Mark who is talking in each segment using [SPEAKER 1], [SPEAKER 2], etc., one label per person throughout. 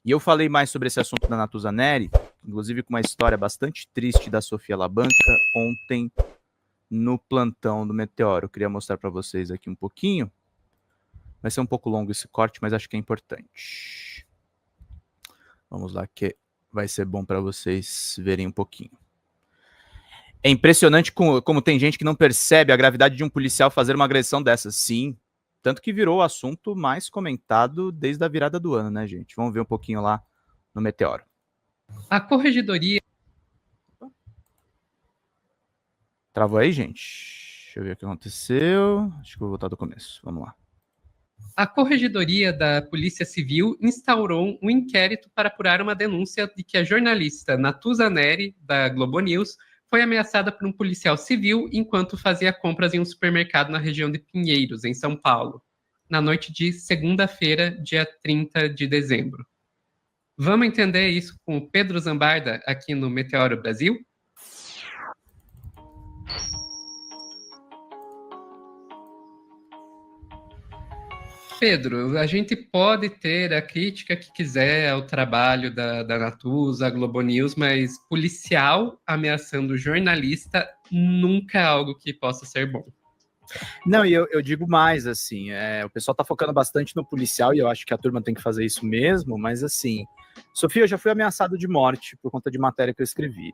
[SPEAKER 1] E eu falei mais sobre esse assunto da Natuza Neri, inclusive com uma história bastante triste da Sofia Labanca, ontem no plantão do Meteoro. Eu queria mostrar para vocês aqui um pouquinho. Vai ser um pouco longo esse corte, mas acho que é importante. Vamos lá, que vai ser bom para vocês verem um pouquinho. É impressionante como tem gente que não percebe a gravidade de um policial fazer uma agressão dessas. Sim, tanto que virou o assunto mais comentado desde a virada do ano, né, gente? Vamos ver um pouquinho lá no Meteoro.
[SPEAKER 2] A corregedoria...
[SPEAKER 1] Travou aí, gente? Deixa eu ver o que aconteceu. Acho que vou voltar do começo. Vamos lá.
[SPEAKER 2] A Corregedoria da Polícia Civil instaurou um inquérito para apurar uma denúncia de que a jornalista Natuza Neri, da Globo News, foi ameaçada por um policial civil enquanto fazia compras em um supermercado na região de Pinheiros, em São Paulo, na noite de segunda-feira, dia 30 de dezembro. Vamos entender isso com o Pedro Zambarda, aqui no Meteoro Brasil? Pedro, a gente pode ter a crítica que quiser ao trabalho da Natuza, a Globo News, mas policial ameaçando jornalista nunca é algo que possa ser bom.
[SPEAKER 1] Não, e eu digo mais, assim, o pessoal tá focando bastante no policial, e eu acho que a turma tem que fazer isso mesmo, mas assim, Sofia, eu já fui ameaçado de morte por conta de matéria que eu escrevi.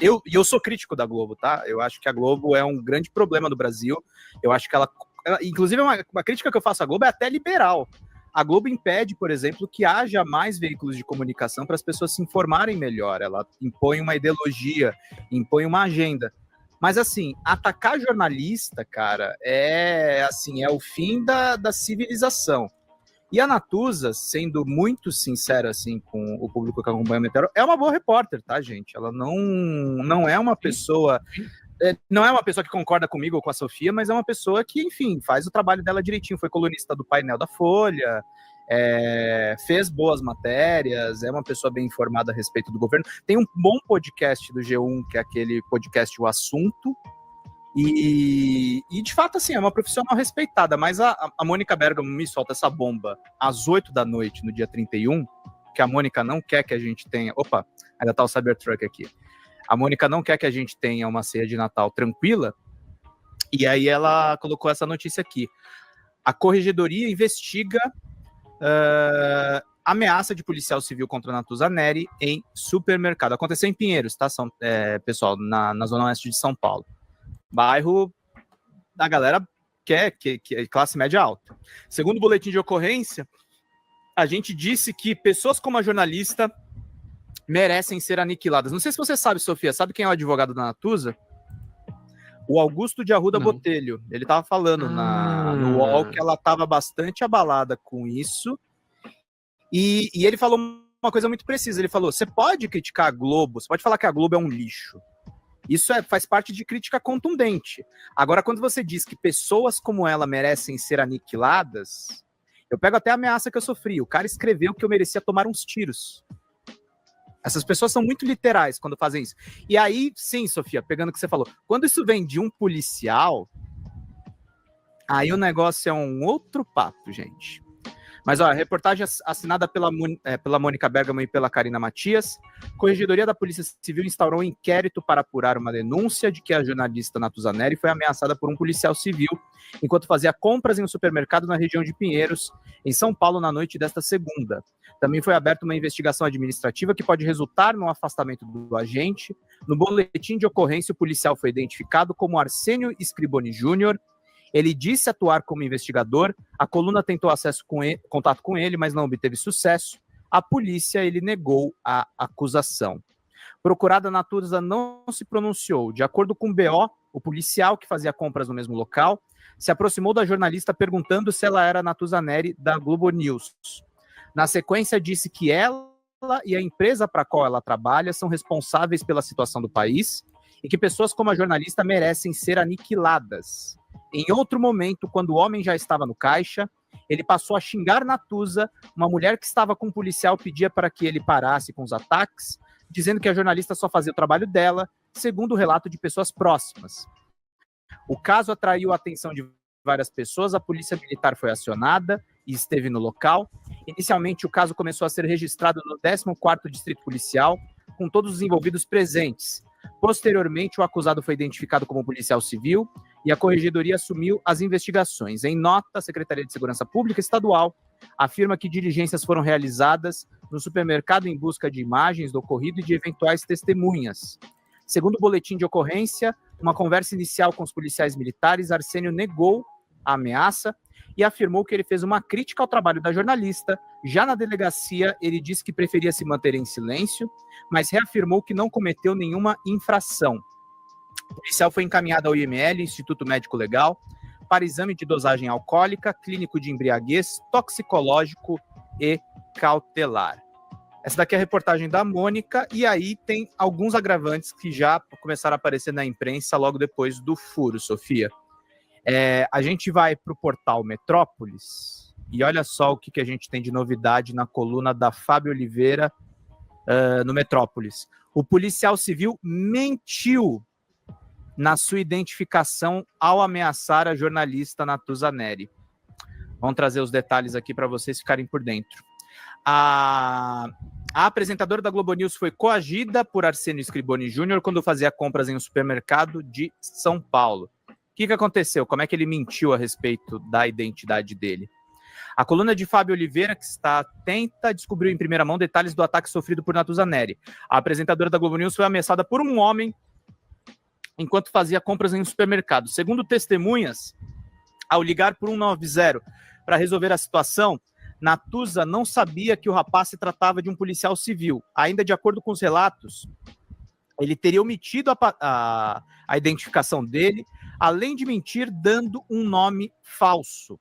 [SPEAKER 1] Eu sou crítico da Globo, tá? Eu acho que a Globo é um grande problema do Brasil, eu acho que ela inclusive, uma crítica que eu faço à Globo é até liberal. A Globo impede, por exemplo, que haja mais veículos de comunicação para as pessoas se informarem melhor. Ela impõe uma ideologia, impõe uma agenda. Mas, assim, atacar jornalista, cara, é o fim da civilização. E a Natuza, sendo muito sincera, assim, com o público que acompanha o Meteoro, é uma boa repórter, tá, gente? Ela não é uma pessoa... Não é uma pessoa que concorda comigo ou com a Sofia, mas é uma pessoa que, enfim, faz o trabalho dela direitinho. Foi colunista do painel da Folha, fez boas matérias, é uma pessoa bem informada a respeito do governo. Tem um bom podcast do G1, que é aquele podcast O Assunto, e de fato, assim, é uma profissional respeitada, mas a Mônica Bergamo me solta essa bomba às 8 da noite, no dia 31, que a Mônica não quer que a gente tenha... Opa, ainda tá o Cybertruck aqui. A Mônica não quer que a gente tenha uma ceia de Natal tranquila, e aí ela colocou essa notícia aqui. A Corregedoria investiga ameaça de policial civil contra a Natuza Neri em supermercado. Aconteceu em Pinheiros, tá, pessoal? Na zona oeste de São Paulo. Bairro da galera que é classe média alta. Segundo o boletim de ocorrência, a gente disse que pessoas como a jornalista merecem ser aniquiladas. Não sei se você sabe, Sofia, sabe quem é o advogado da Natuza? O Augusto de Arruda Botelho. Ele estava falando no UOL que ela estava bastante abalada com isso. E ele falou uma coisa muito precisa. Ele falou, você pode criticar a Globo, você pode falar que a Globo é um lixo. Isso faz parte de crítica contundente. Agora, quando você diz que pessoas como ela merecem ser aniquiladas, eu pego até a ameaça que eu sofri. O cara escreveu que eu merecia tomar uns tiros. Essas pessoas são muito literais quando fazem isso. E aí, sim, Sofia, pegando o que você falou, quando isso vem de um policial, aí o negócio é um outro papo, gente. Mas, ó, a reportagem assinada pela Mônica Bergamo e pela Karina Matias, a Corregedoria da Polícia Civil instaurou um inquérito para apurar uma denúncia de que a jornalista Natuza Neri foi ameaçada por um policial civil enquanto fazia compras em um supermercado na região de Pinheiros, em São Paulo, na noite desta segunda. Também foi aberta uma investigação administrativa que pode resultar no afastamento do agente. No boletim de ocorrência, o policial foi identificado como Arsênio Scriboni Júnior. Ele disse atuar como investigador. A coluna tentou contato com ele, mas não obteve sucesso. A polícia, ele negou a acusação. Procurada, Natuza não se pronunciou. De acordo com o BO, o policial que fazia compras no mesmo local se aproximou da jornalista perguntando se ela era Natuza Neri da Globo News. Na sequência, disse que ela e a empresa para a qual ela trabalha são responsáveis pela situação do país e que pessoas como a jornalista merecem ser aniquiladas. Em outro momento, quando o homem já estava no caixa, ele passou a xingar Natuza, uma mulher que estava com um policial pedia para que ele parasse com os ataques, dizendo que a jornalista só fazia o trabalho dela, segundo o relato de pessoas próximas. O caso atraiu a atenção de várias pessoas, a polícia militar foi acionada e esteve no local. Inicialmente, o caso começou a ser registrado no 14º Distrito Policial, com todos os envolvidos presentes. Posteriormente, o acusado foi identificado como policial civil e a Corregedoria assumiu as investigações. Em nota, a Secretaria de Segurança Pública Estadual afirma que diligências foram realizadas no supermercado em busca de imagens do ocorrido e de eventuais testemunhas. Segundo o boletim de ocorrência, uma conversa inicial com os policiais militares, Arsênio negou a ameaça e afirmou que ele fez uma crítica ao trabalho da jornalista. Já na delegacia, ele disse que preferia se manter em silêncio, mas reafirmou que não cometeu nenhuma infração. O policial foi encaminhado ao IML, Instituto Médico Legal, para exame de dosagem alcoólica, clínico de embriaguez, toxicológico e cautelar. Essa daqui é a reportagem da Mônica, e aí tem alguns agravantes que já começaram a aparecer na imprensa logo depois do furo, Sofia. A gente vai para o portal Metrópolis e olha só o que a gente tem de novidade na coluna da Fábio Oliveira no Metrópolis. O policial civil mentiu na sua identificação ao ameaçar a jornalista Natuza Neri. Vamos trazer os detalhes aqui para vocês ficarem por dentro. A apresentadora da Globo News foi coagida por Arsênio Scriboni Júnior quando fazia compras em um supermercado de São Paulo. O que aconteceu? Como é que ele mentiu a respeito da identidade dele? A coluna de Fábio Oliveira, que está atenta, descobriu em primeira mão detalhes do ataque sofrido por Natuza Neri. A apresentadora da Globo News foi ameaçada por um homem enquanto fazia compras em um supermercado. Segundo testemunhas, ao ligar por 190 para resolver a situação, Natuza não sabia que o rapaz se tratava de um policial civil. Ainda de acordo com os relatos, ele teria omitido a identificação dele, além de mentir, dando um nome falso.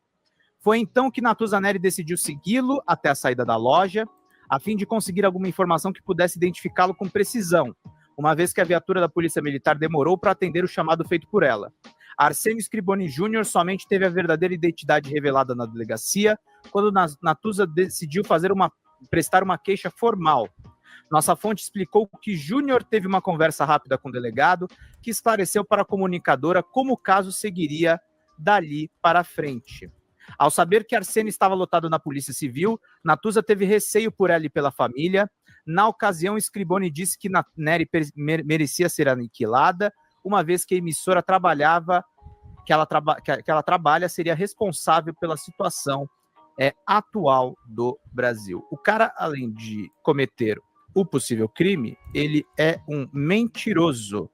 [SPEAKER 1] Foi então que Natuza Neri decidiu segui-lo até a saída da loja, a fim de conseguir alguma informação que pudesse identificá-lo com precisão, uma vez que a viatura da Polícia Militar demorou para atender o chamado feito por ela. Arsênio Scriboni Júnior somente teve a verdadeira identidade revelada na delegacia quando Natuza decidiu prestar uma queixa formal. Nossa fonte explicou que Júnior teve uma conversa rápida com o delegado, que esclareceu para a comunicadora como o caso seguiria dali para frente. Ao saber que Arsênio estava lotado na Polícia Civil, Natuza teve receio por ela e pela família. Na ocasião, Scriboni disse que Neri merecia ser aniquilada, uma vez que a emissora que ela trabalha seria responsável pela situação atual do Brasil. O cara, além de cometer o possível crime, ele é um mentiroso.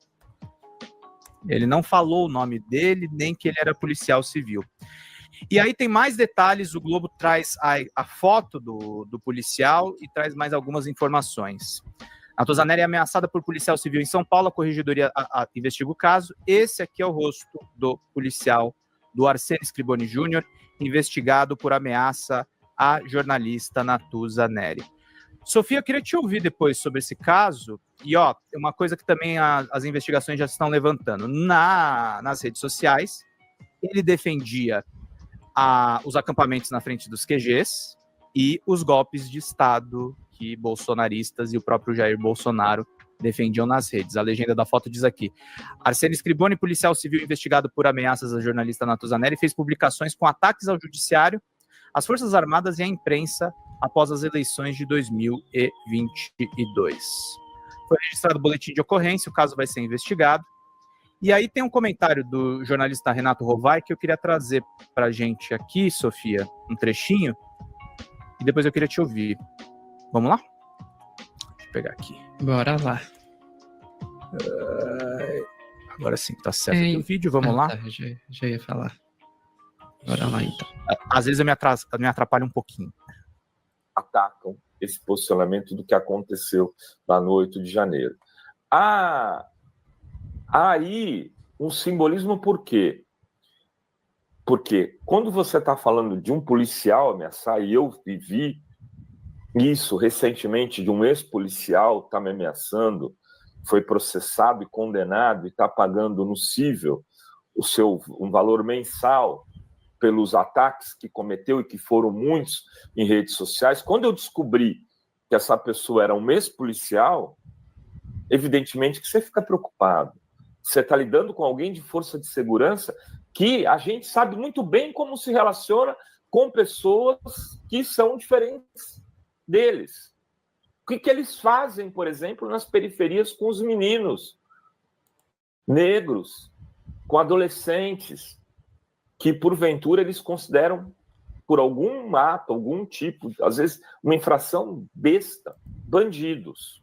[SPEAKER 1] Ele não falou o nome dele, nem que ele era policial civil. E aí tem mais detalhes, o Globo traz a foto do policial e traz mais algumas informações. Natuza Neri é ameaçada por policial civil em São Paulo, a Corregedoria investiga o caso. Esse aqui é o rosto do policial, do Arsênio Scriboni Júnior, investigado por ameaça à jornalista Natuza Neri. Sofia, eu queria te ouvir depois sobre esse caso. E, uma coisa que também as investigações já estão levantando. Nas redes sociais, ele defendia os acampamentos na frente dos QGs e os golpes de Estado que bolsonaristas e o próprio Jair Bolsonaro defendiam nas redes. A legenda da foto diz aqui: Arsênio Scriboni, policial civil investigado por ameaças à jornalista Natuza Neri, fez publicações com ataques ao judiciário, às Forças Armadas e à imprensa após as eleições de 2022. Foi registrado o boletim de ocorrência, o caso vai ser investigado. E aí tem um comentário do jornalista Renato Rovai que eu queria trazer para a gente aqui, Sofia, um trechinho, e depois eu queria te ouvir. Vamos lá? Deixa eu pegar aqui.
[SPEAKER 2] Bora lá.
[SPEAKER 1] Agora sim, tá certo aqui o vídeo, vamos lá?
[SPEAKER 2] Tá, já ia falar. Bora lá, então.
[SPEAKER 1] Às vezes eu me atrapalho um pouquinho.
[SPEAKER 3] Atacam esse posicionamento do que aconteceu lá no 8 de janeiro. Aí, um simbolismo por quê? Porque quando você está falando de um policial ameaçar, e eu vivi isso recentemente, de um ex-policial está me ameaçando, foi processado e condenado e está pagando no cível um valor mensal pelos ataques que cometeu e que foram muitos em redes sociais. Quando eu descobri que essa pessoa era um ex-policial, evidentemente que você fica preocupado. Você está lidando com alguém de força de segurança que a gente sabe muito bem como se relaciona com pessoas que são diferentes deles. O que eles fazem, por exemplo, nas periferias com os meninos negros, com adolescentes, que, porventura, eles consideram, por algum ato, algum tipo, às vezes, uma infração besta, bandidos.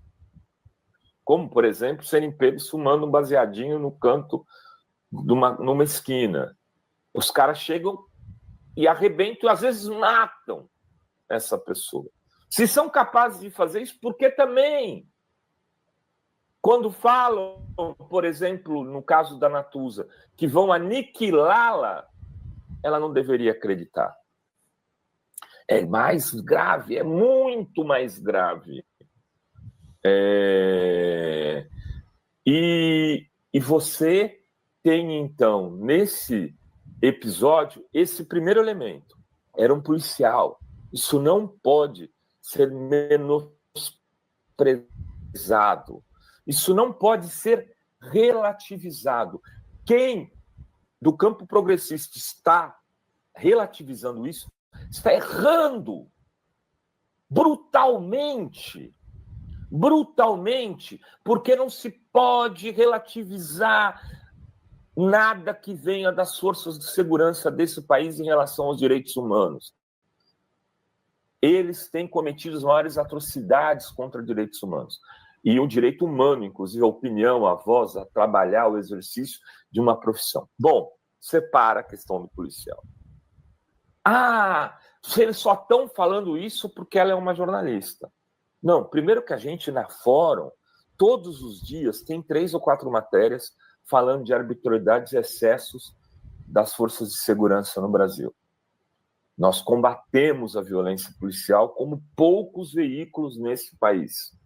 [SPEAKER 3] Como, por exemplo, serem pegos fumando um baseadinho no canto numa esquina. Os caras chegam e arrebentam, às vezes matam essa pessoa. Se são capazes de fazer isso, porque também, quando falam, por exemplo, no caso da Natuza, que vão aniquilá-la, ela não deveria acreditar. É mais grave, é muito mais grave. E você tem, então, nesse episódio, esse primeiro elemento. Era um policial. Isso não pode ser menosprezado. Isso não pode ser relativizado. Quem do campo progressista está relativizando isso está errando brutalmente, porque não se pode relativizar nada que venha das forças de segurança desse país em relação aos direitos humanos. Eles têm cometido as maiores atrocidades contra direitos humanos. E o direito humano, inclusive a opinião, a voz, a trabalhar, o exercício de uma profissão. Bom, separa a questão do policial. Eles só estão falando isso porque ela é uma jornalista. Não, primeiro que a gente na Fórum, todos os dias, tem 3 ou 4 matérias falando de arbitrariedades e excessos das forças de segurança no Brasil. Nós combatemos a violência policial como poucos veículos nesse país.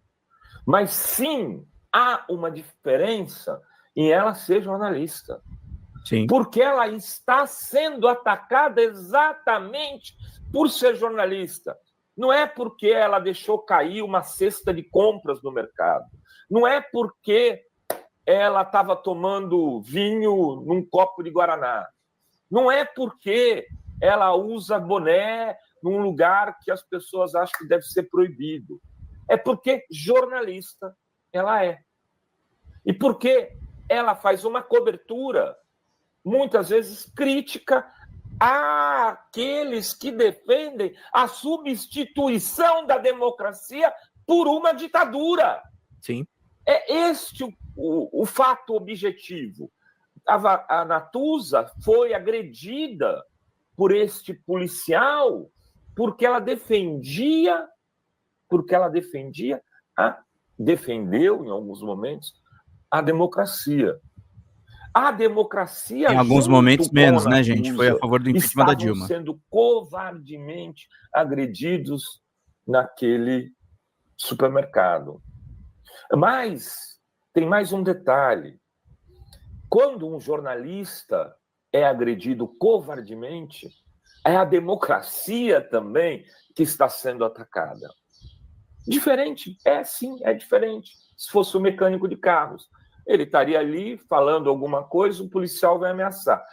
[SPEAKER 3] Mas sim, há uma diferença em ela ser jornalista.
[SPEAKER 1] Sim.
[SPEAKER 3] Porque ela está sendo atacada exatamente por ser jornalista. Não é porque ela deixou cair uma cesta de compras no mercado. Não é porque ela estava tomando vinho num copo de guaraná. Não é porque ela usa boné num lugar que as pessoas acham que deve ser proibido. É porque jornalista ela é. E porque ela faz uma cobertura, muitas vezes crítica, àqueles que defendem a substituição da democracia por uma ditadura.
[SPEAKER 1] Sim.
[SPEAKER 3] É este o fato objetivo. A Natuza foi agredida por este policial porque ela defendeu em alguns momentos a democracia. A democracia,
[SPEAKER 1] em alguns momentos menos, né, gente? Foi a favor do impeachment da Dilma.
[SPEAKER 3] Sendo covardemente agredidos naquele supermercado. Mas tem mais um detalhe. Quando um jornalista é agredido covardemente, é a democracia também que está sendo atacada. Diferente? Sim, é diferente. Se fosse um mecânico de carros, ele estaria ali falando alguma coisa, o policial vai ameaçar.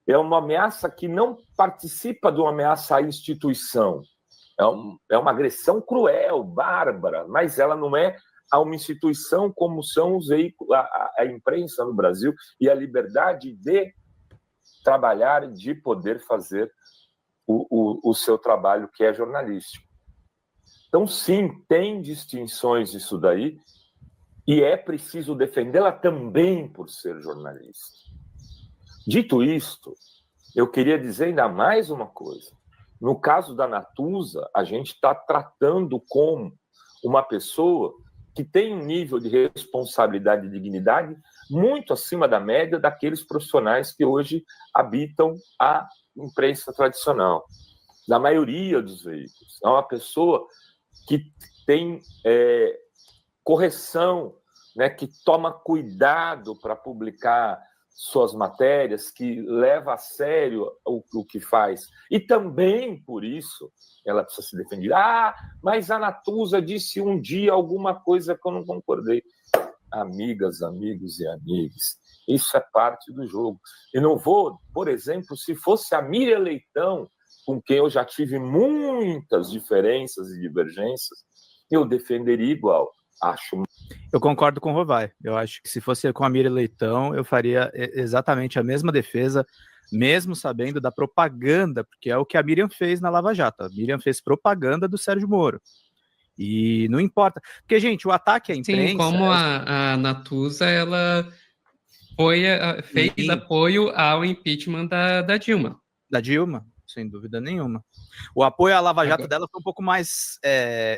[SPEAKER 3] É uma ameaça que não participa de uma ameaça à instituição. É uma agressão cruel, bárbara, mas ela não é a uma instituição como são os veículos, a imprensa no Brasil e a liberdade de trabalhar e de poder fazer o seu trabalho, que é jornalístico. Então, sim, tem distinções isso daí, e é preciso defendê-la também por ser jornalista. Dito isto, eu queria dizer ainda mais uma coisa. No caso da Natuza, a gente está tratando como uma pessoa que tem um nível de responsabilidade e dignidade muito acima da média daqueles profissionais que hoje habitam a imprensa tradicional, da maioria dos veículos. É uma pessoa que tem correção, né, que toma cuidado para publicar suas matérias, que leva a sério o que faz. E também, por isso, ela precisa se defender. Mas a Natuza disse um dia alguma coisa que eu não concordei. Amigas, amigos e amigas, isso é parte do jogo. Eu não vou, por exemplo, se fosse a Miriam Leitão com quem eu já tive muitas diferenças e divergências, eu defenderia igual.
[SPEAKER 1] Eu concordo com o Rovai. Eu acho que se fosse com a Miriam Leitão, eu faria exatamente a mesma defesa, mesmo sabendo da propaganda, porque é o que a Miriam fez na Lava Jato. A Miriam fez propaganda do Sérgio Moro. E não importa. Porque, gente, o ataque à imprensa...
[SPEAKER 2] Sim, como a Natuza, ela fez apoio ao impeachment da Dilma.
[SPEAKER 1] Da Dilma, sem dúvida nenhuma. O apoio à Lava Jato dela foi um pouco mais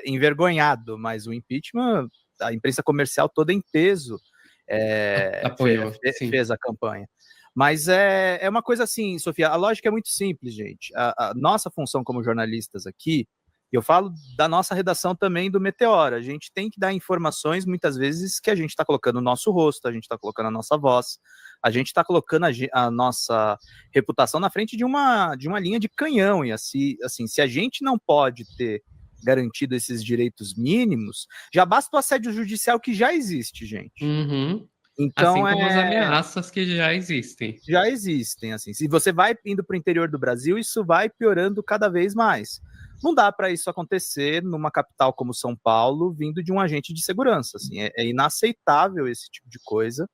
[SPEAKER 1] envergonhado, mas o impeachment, a imprensa comercial toda em peso
[SPEAKER 2] apoiou,
[SPEAKER 1] fez a campanha. Mas é uma coisa assim, Sofia, a lógica é muito simples, gente. A nossa função como jornalistas aqui, eu falo da nossa redação também do Meteora, a gente tem que dar informações, muitas vezes, que a gente está colocando o nosso rosto, a gente está colocando a nossa voz, a gente está colocando a nossa reputação na frente de uma linha de canhão, e assim, se a gente não pode ter garantido esses direitos mínimos, já basta o assédio judicial que já existe, gente.
[SPEAKER 2] Uhum.
[SPEAKER 1] Então,
[SPEAKER 2] assim como as ameaças que já existem.
[SPEAKER 1] Já existem, assim. Se você vai indo para o interior do Brasil, isso vai piorando cada vez mais. Não dá para isso acontecer numa capital como São Paulo, vindo de um agente de segurança. Assim, é inaceitável esse tipo de coisa.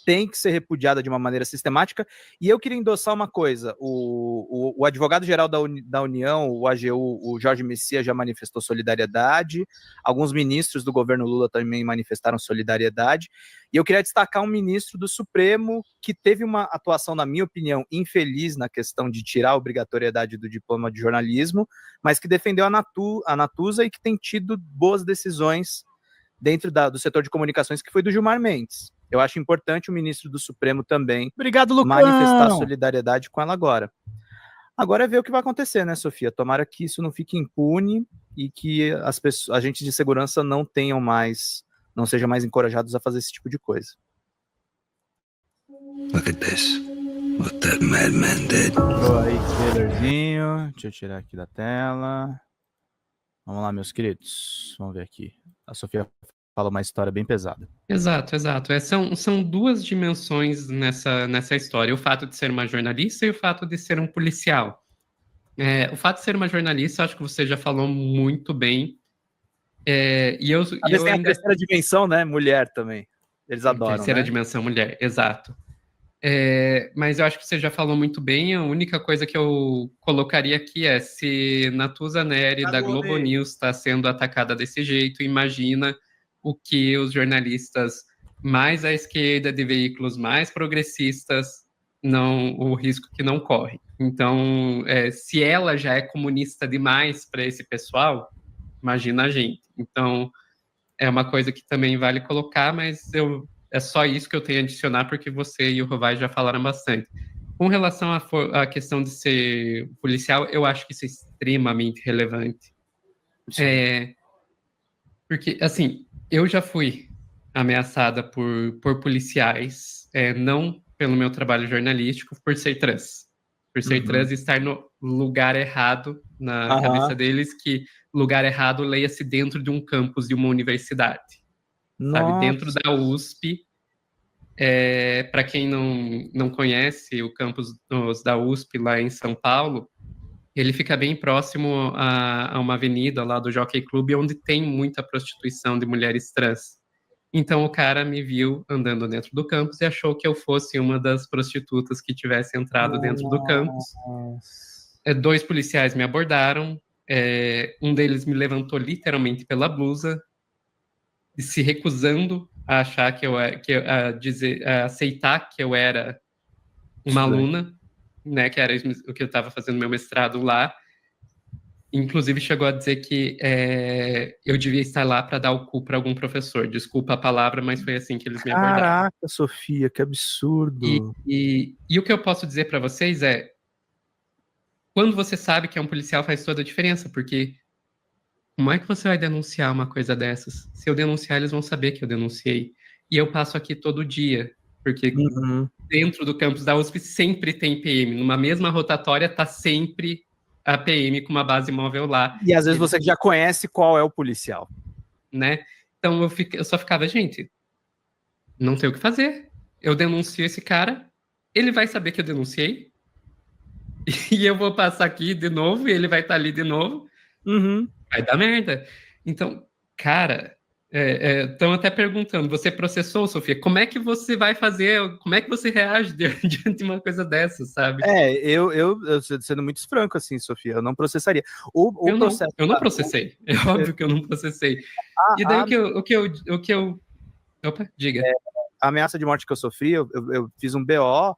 [SPEAKER 1] Tem que ser repudiada de uma maneira sistemática. E eu queria endossar uma coisa: o advogado-geral da União, o AGU, o Jorge Messias, já manifestou solidariedade. Alguns ministros do governo Lula também manifestaram solidariedade. E eu queria destacar um ministro do Supremo que teve uma atuação, na minha opinião, infeliz na questão de tirar a obrigatoriedade do diploma de jornalismo, mas que defendeu a Natuza e que tem tido boas decisões dentro do setor de comunicações, que foi do Gilmar Mendes. Eu acho importante o ministro do Supremo também manifestar solidariedade com ela agora. Agora é ver o que vai acontecer, né, Sofia? Tomara que isso não fique impune e que agentes de segurança não sejam mais encorajados a fazer esse tipo de coisa.
[SPEAKER 4] Look at this. What that madman did.
[SPEAKER 1] Aí, trailerzinho. Deixa eu tirar aqui da tela. Vamos lá, meus queridos. Vamos ver aqui. A Sofia fala uma história bem pesada.
[SPEAKER 2] Exato. São duas dimensões nessa história. O fato de ser uma jornalista e o fato de ser um policial. O fato de ser uma jornalista, acho que você já falou muito bem.
[SPEAKER 1] A terceira dimensão, né? Mulher também. Eles adoram,
[SPEAKER 2] terceira dimensão, mulher, exato. Mas eu acho que você já falou muito bem. A única coisa que eu colocaria aqui é: se Natuza Neri, da Globo News, está sendo atacada desse jeito, imagina o que os jornalistas mais à esquerda, de veículos mais progressistas, o risco que não corre. Então, se ela já é comunista demais para esse pessoal, imagina a gente. Então, é uma coisa que também vale colocar, mas é só isso que eu tenho a adicionar, porque você e o Rovai já falaram bastante. Com relação à questão de ser policial, eu acho que isso é extremamente relevante. Porque, assim, eu já fui ameaçada por policiais, não pelo meu trabalho jornalístico, por ser trans. Por ser trans e estar no lugar errado na cabeça deles, que lugar errado leia-se dentro de um campus de uma universidade. Sabe? Dentro da USP. Para quem não conhece o campus da USP lá em São Paulo, ele fica bem próximo a uma avenida lá do Jockey Club, onde tem muita prostituição de mulheres trans. Então o cara me viu andando dentro do campus e achou que eu fosse uma das prostitutas que tivesse entrado dentro do campus. 2 policiais me abordaram, um deles me levantou literalmente pela blusa, se recusando a achar a aceitar que eu era uma aluna, né, que era o que eu estava fazendo meu mestrado lá. Inclusive chegou a dizer que eu devia estar lá para dar o cu para algum professor. Desculpa a palavra, mas foi assim que eles me abordaram.
[SPEAKER 1] Caraca, Sofia, que absurdo.
[SPEAKER 2] E o que eu posso dizer para vocês é: quando você sabe que é um policial, faz toda a diferença, porque como é que você vai denunciar uma coisa dessas? Se eu denunciar, eles vão saber que eu denunciei. E eu passo aqui todo dia, porque dentro do campus da USP sempre tem PM. Numa mesma rotatória tá sempre a PM com uma base móvel lá.
[SPEAKER 1] E às vezes você já conhece qual é o policial.
[SPEAKER 2] Né? Então eu só ficava, gente, não tem o que fazer. Eu denuncio esse cara, ele vai saber que eu denunciei. e eu vou passar aqui de novo e ele vai estar ali de novo, vai dar merda. Então, cara, estão até perguntando, você processou, Sofia? Como é que você vai fazer, como é que você reage diante de uma coisa dessa, sabe?
[SPEAKER 1] Eu sendo muito franco, assim, Sofia, eu não processaria. O processo...
[SPEAKER 2] Eu não processei, é óbvio que eu não processei. E daí o que eu... Opa, diga.
[SPEAKER 1] A ameaça de morte que eu sofri, eu fiz um BO,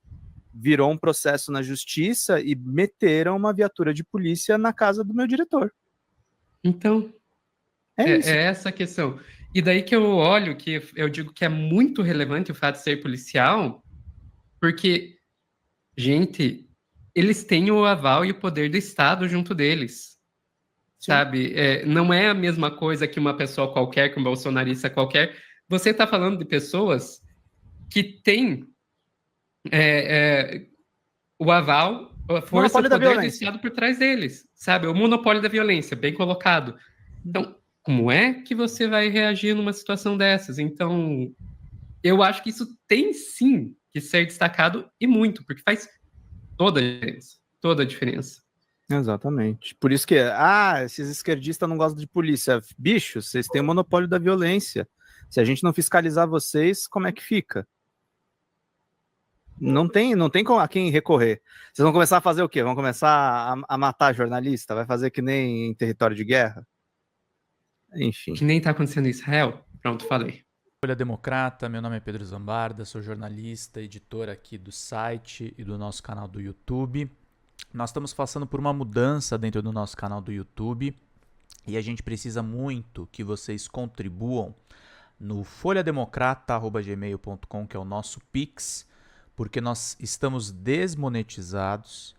[SPEAKER 1] virou um processo na justiça e meteram uma viatura de polícia na casa do meu diretor.
[SPEAKER 2] Então,
[SPEAKER 1] isso.
[SPEAKER 2] É essa a questão. E daí que eu olho, que eu digo que é muito relevante o fato de ser policial, porque, gente, eles têm o aval e o poder do Estado junto deles, sabe? Não é a mesma coisa que uma pessoa qualquer, que um bolsonarista qualquer. Você está falando de pessoas que têm o aval, a força, o poder do Estado por trás deles, sabe? O monopólio da violência, bem colocado. Então, como é que você vai reagir numa situação dessas? Então, eu acho que isso tem sim que ser destacado e muito, porque faz toda a diferença. Toda a diferença.
[SPEAKER 1] Exatamente. Por isso que, esses esquerdistas não gostam de polícia. Bicho, vocês têm o monopólio da violência. Se a gente não fiscalizar vocês, como é que fica? Não tem a quem recorrer. Vocês vão começar a fazer o quê? Vão começar a matar jornalista? Vai fazer que nem em território de guerra? Enfim.
[SPEAKER 2] Que nem tá acontecendo em Israel? Pronto, falei.
[SPEAKER 5] Folha Democrata, meu nome é Pedro Zambarda, sou jornalista, editor aqui do site e do nosso canal do YouTube. Nós estamos passando por uma mudança dentro do nosso canal do YouTube e a gente precisa muito que vocês contribuam no folhademocrata@gmail.com, que é o nosso Pix, porque nós estamos desmonetizados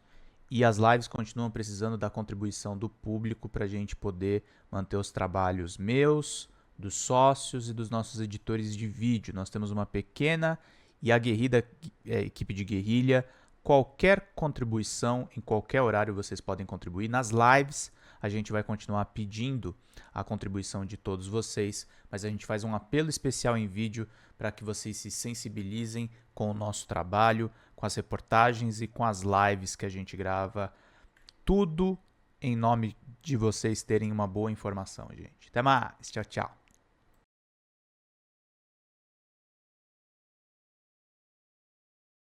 [SPEAKER 5] e as lives continuam precisando da contribuição do público para a gente poder manter os trabalhos meus, dos sócios e dos nossos editores de vídeo. Nós temos uma pequena e aguerrida equipe de guerrilha. Qualquer contribuição, em qualquer horário vocês podem contribuir. Nas lives a gente vai continuar pedindo a contribuição de todos vocês, mas a gente faz um apelo especial em vídeo para que vocês se sensibilizem com o nosso trabalho, com as reportagens e com as lives que a gente grava. Tudo em nome de vocês terem uma boa informação, gente. Até mais. Tchau, tchau.